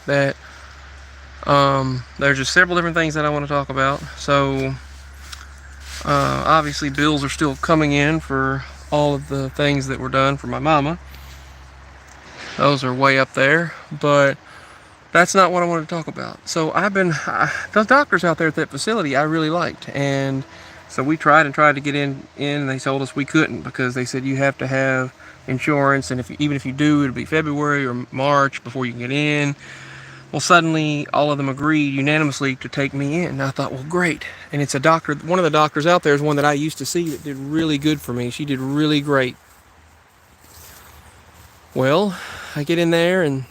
that there's just several different things that I want to talk about. So obviously bills are still coming in for all of the things that were done for my mama. Those are way up there, but that's not what I wanted to talk about. So those doctors out there at that facility I really liked, and so we tried and tried to get in, and they told us we couldn't because they said you have to have insurance, and even if you do, it'll be February or March before you can get in. Well, suddenly all of them agreed unanimously to take me in. And I thought, well, great. And it's a doctor. One of the doctors out there is one that I used to see that did really good for me. She did really great. Well, I get in there, and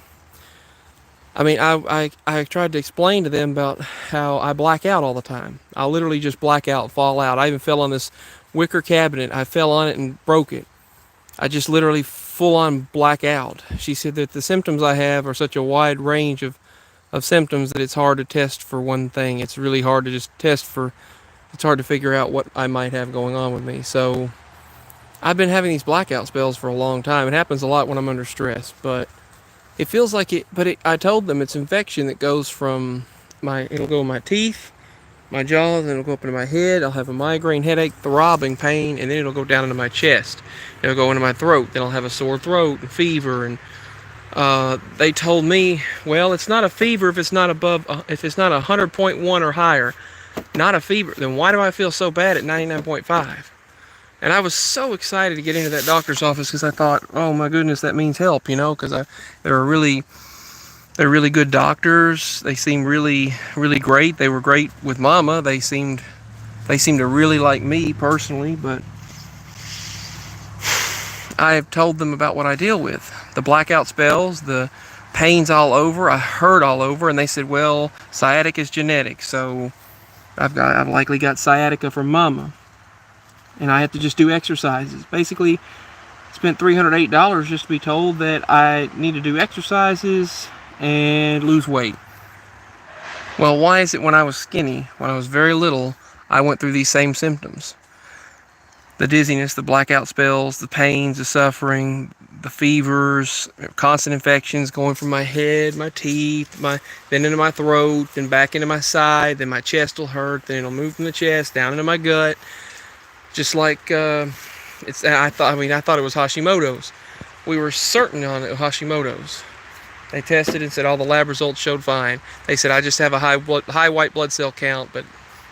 I tried to explain to them about how I black out all the time. I literally just black out, fall out. I even fell on this wicker cabinet. I fell on it and broke it. I just literally full on black out. She said that the symptoms I have are such a wide range of symptoms that it's hard to test for one thing. It's really hard to just it's hard to figure out what I might have going on with me. So I've been having these blackout spells for a long time. It happens a lot when I'm under stress, but it feels like I told them it's infection that goes from it'll go in my teeth, my jaws, and it'll go up into my head. I'll have a migraine headache, throbbing pain, and then it'll go down into my chest. It'll go into my throat. Then I'll have a sore throat and fever. And they told me, well, it's not a fever if it's not 100.1 or higher. Not a fever. Then why do I feel so bad at 99.5? And I was so excited to get into that doctor's office because I thought, oh my goodness, that means help, because they're really good doctors. They seem really, really great. They were great with Mama. They seemed to really like me personally, but I have told them about what I deal with. The blackout spells, the pains all over, I hurt all over, and they said, well, sciatica is genetic, so I've likely got sciatica from Mama. And I have to just do exercises. Basically, spent $308 just to be told that I need to do exercises and lose weight. Well, why is it when I was skinny, when I was very little, I went through these same symptoms? The dizziness, the blackout spells, the pains, the suffering, the fevers, constant infections going from my head, my teeth, then into my throat, then back into my side, then my chest will hurt, then it'll move from the chest down into my gut. Just like I thought it was Hashimoto's. We were certain on it was Hashimoto's. They tested and said all the lab results showed fine. They said I just have a high white blood cell count, but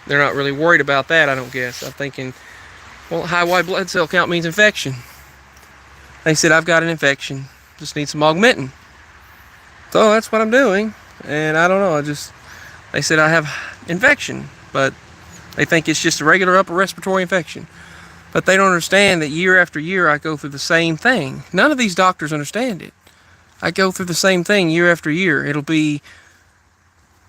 they're not really worried about that, I don't guess. I'm thinking, well, high white blood cell count means infection. They said I've got an infection, just need some Augmentin. So that's what I'm doing, and I don't know. They said I have infection, but they think it's just a regular upper respiratory infection. But they don't understand that year after year I go through the same thing. None of these doctors understand it. I go through the same thing year after year. It'll be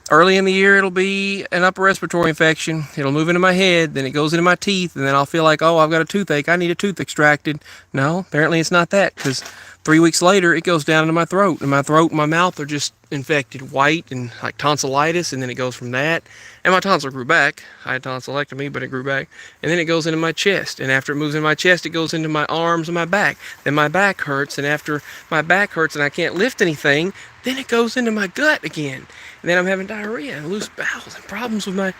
early in the year, it'll be an upper respiratory infection. It'll move into my head, then it goes into my teeth, and then I'll feel like, oh, I've got a toothache. I need a tooth extracted. No, apparently it's not that, because 3 weeks later it goes down into my throat, and my throat and my mouth are just infected white and like tonsillitis, and then it goes from that. And my tonsil grew back. I had tonsillectomy, but it grew back. And then it goes into my chest. And after it moves into my chest, it goes into my arms and my back. Then my back hurts. And after my back hurts and I can't lift anything, then it goes into my gut again. And then I'm having diarrhea and loose bowels and problems with my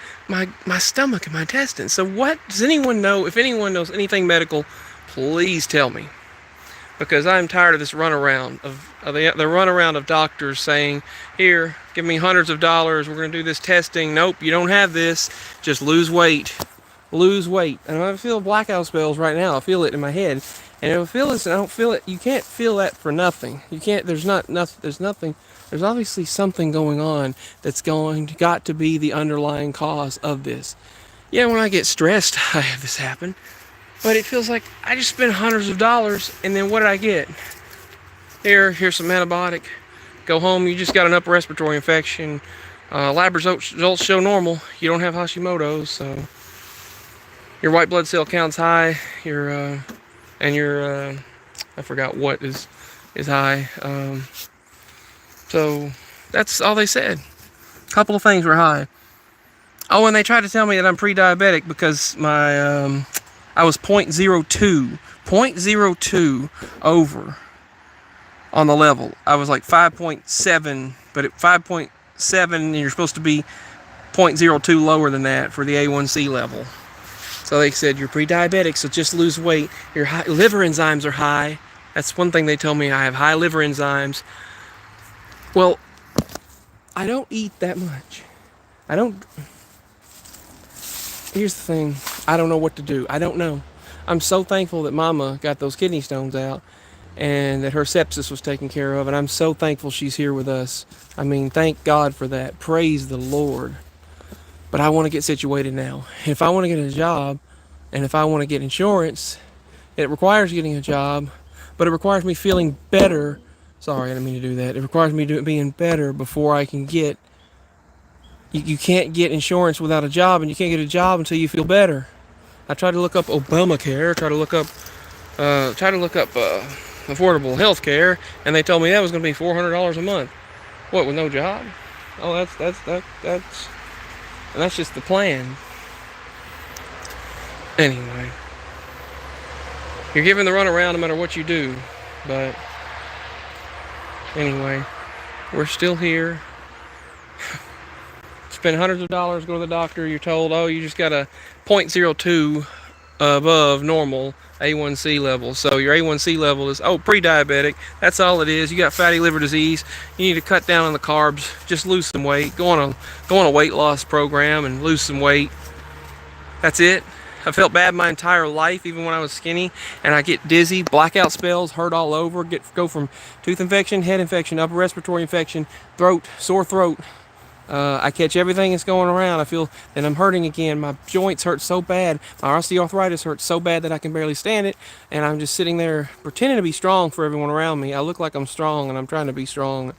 stomach and my intestines. So what does anyone know? If anyone knows anything medical, please tell me. Because I'm tired of this runaround of the runaround of doctors saying, here, give me hundreds of dollars, we're going to do this testing. Nope, you don't have this. Just lose weight. Lose weight. And I feel blackout spells right now. I feel it in my head. And if I feel this and I don't feel it, you can't feel that for nothing. You can't, there's nothing. There's obviously something going on that's got to be the underlying cause of this. Yeah, when I get stressed, I have this happen. But it feels like I just spent hundreds of dollars, and then what did I get? Here's some antibiotic. Go home, you just got an upper respiratory infection. Lab results show normal. You don't have Hashimoto's, so your white blood cell count's high. Your I forgot what is high. So that's all they said. A couple of things were high. Oh, and they tried to tell me that I'm pre-diabetic because I was 0.02 over on the level. I was like 5.7 but at 5.7, you're supposed to be 0.02 lower than that for the A1C level. So they said, you're pre-diabetic, so just lose weight. Your liver enzymes are high. That's one thing they told me. I have high liver enzymes. Well, I don't eat that much. I don't. Here's the thing. I don't know what to do. I don't know. I'm so thankful that Mama got those kidney stones out and that her sepsis was taken care of. And I'm so thankful she's here with us. I mean, thank God for that. Praise the Lord. But I want to get situated now. If I want to get a job and if I want to get insurance, it requires getting a job, but it requires me feeling better. Sorry, I didn't mean to do that. It requires me being better before I can get. You can't get insurance without a job, and you can't get a job until you feel better. I tried to look up Obamacare, tried to look up affordable health care, and they told me that was going to be $400 a month. What, with no job? Oh, that's just the plan. Anyway, you're given the runaround no matter what you do. But anyway, we're still here. Spend hundreds of dollars, go to the doctor. You're told, oh, you just got a 0.02 above normal A1C level. So your A1C level is, pre-diabetic. That's all it is. You got fatty liver disease. You need to cut down on the carbs. Just lose some weight. Go on a weight loss program and lose some weight. That's it. I felt bad my entire life, even when I was skinny, and I get dizzy, blackout spells, hurt all over, go from tooth infection, head infection, upper respiratory infection, throat, sore throat. I catch everything that's going around. I feel that I'm hurting again. My joints hurt so bad. My osteoarthritis hurts so bad that I can barely stand it, and I'm just sitting there pretending to be strong for everyone around me. I look like I'm strong, and I'm trying to be strong.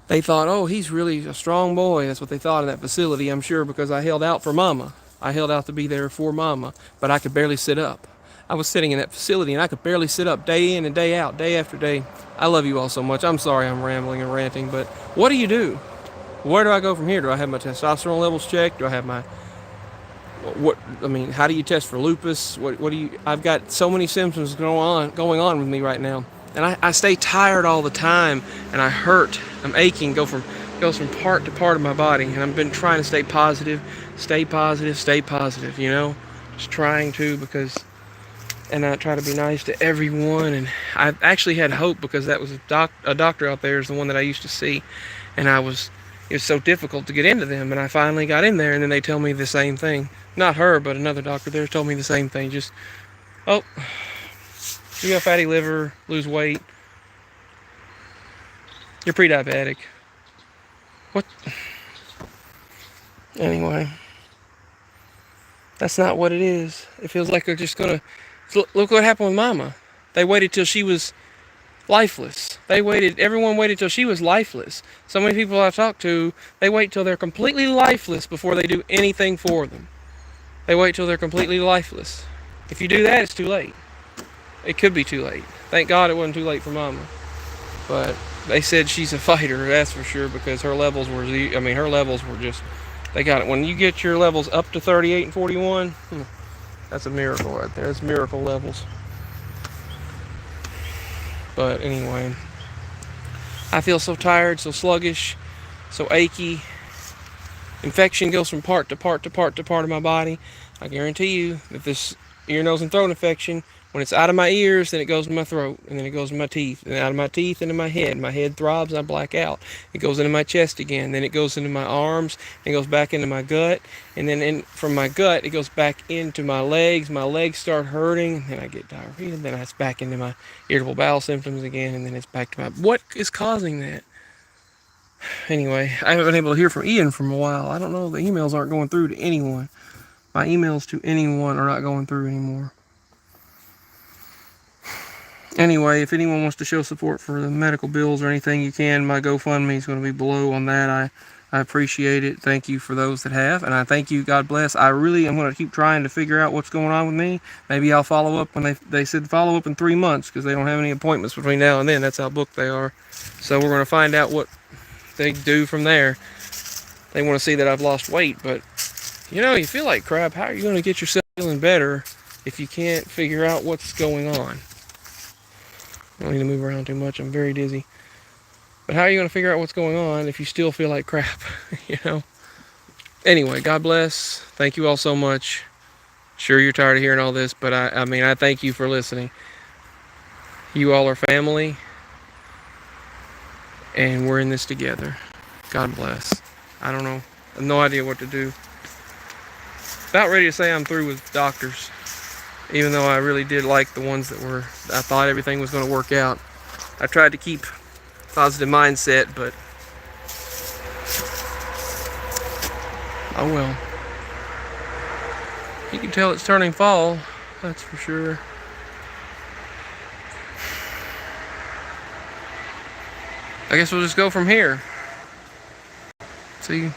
They thought, oh, he's really a strong boy. That's what they thought in that facility, I'm sure, because I held out for Mama. I held out to be there for Mama, but I could barely sit up. I was sitting in that facility and I could barely sit up day in and day out, day after day. I love you all so much. I'm sorry I'm rambling and ranting, but what do you do? Where do I go from here? Do I have my testosterone levels checked? Do I have my how do you test for lupus? What do you? I've got so many symptoms going on with me right now, and I stay tired all the time, and I hurt. I'm aching. Goes from part to part of my body, and I've been trying to stay positive. You know, just trying to and I try to be nice to everyone. And I actually had hope because that was a doctor out there is the one that I used to see, and it was so difficult to get into them. And I finally got in there, and then they tell me the same thing. Not her, but another doctor there told me the same thing. Just, you got fatty liver, lose weight, you're pre-diabetic. What? Anyway. That's not what it is. It feels like they're just gonna... Look what happened with Mama. They waited till she was lifeless. Everyone waited till she was lifeless. So many people I've talked to, they wait till they're completely lifeless before they do anything for them. They wait till they're completely lifeless. If you do that, it's too late. It could be too late. Thank God it wasn't too late for Mama. But they said she's a fighter, that's for sure, because her levels were just... They got it. When you get your levels up to 38 and 41, that's a miracle right there. It's miracle levels. But anyway, I feel so tired, so sluggish, so achy. Infection goes from part to part of my body. I guarantee you that this ear, nose, and throat infection, when it's out of my ears, then it goes in my throat, and then it goes in my teeth, and out of my teeth into my head. My head throbs, I black out. It goes into my chest again, then it goes into my arms, and it goes back into my gut, and then from my gut, it goes back into my legs. My legs start hurting, and then I get diarrhea, and then it's back into my irritable bowel symptoms again, and then it's back to my... What is causing that? Anyway, I haven't been able to hear from Ian for a while. I don't know, the emails aren't going through to anyone. My emails to anyone are not going through anymore. Anyway, if anyone wants to show support for the medical bills or anything, you can. My GoFundMe is going to be below on that. I appreciate it. Thank you for those that have, and I thank you. God bless. I really am going to keep trying to figure out what's going on with me. Maybe I'll follow up when they said follow up in 3 months because they don't have any appointments between now and then. That's how booked they are. So we're going to find out what they do from there. They want to see that I've lost weight, but you feel like crap. How are you going to get yourself feeling better if you can't figure out what's going on? I don't need to move around too much. I'm very dizzy. But how are you going to figure out what's going on if you still feel like crap? You know? Anyway, God bless. Thank you all so much. Sure, you're tired of hearing all this, but I mean, I thank you for listening. You all are family, and we're in this together. God bless. I don't know. I have no idea what to do. About ready to say I'm through with doctors, even though I really did like the ones that were, I thought everything was going to work out. I tried to keep positive mindset, but oh well. You can tell it's turning fall, that's for sure. I guess we'll just go from here. See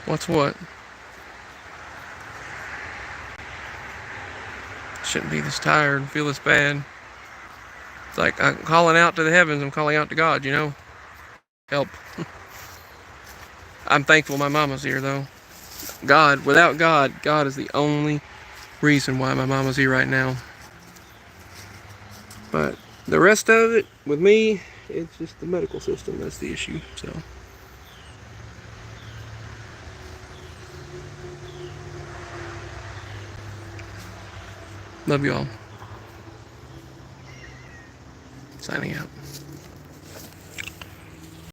what's what. Shouldn't be this tired and feel this bad. It's like I'm calling out to the heavens, I'm calling out to God, you know? Help. I'm thankful my mama's here though. Without God, God is the only reason why my mama's here right now. But the rest of it, with me, it's just the medical system that's the issue, so. Love you all. Signing out.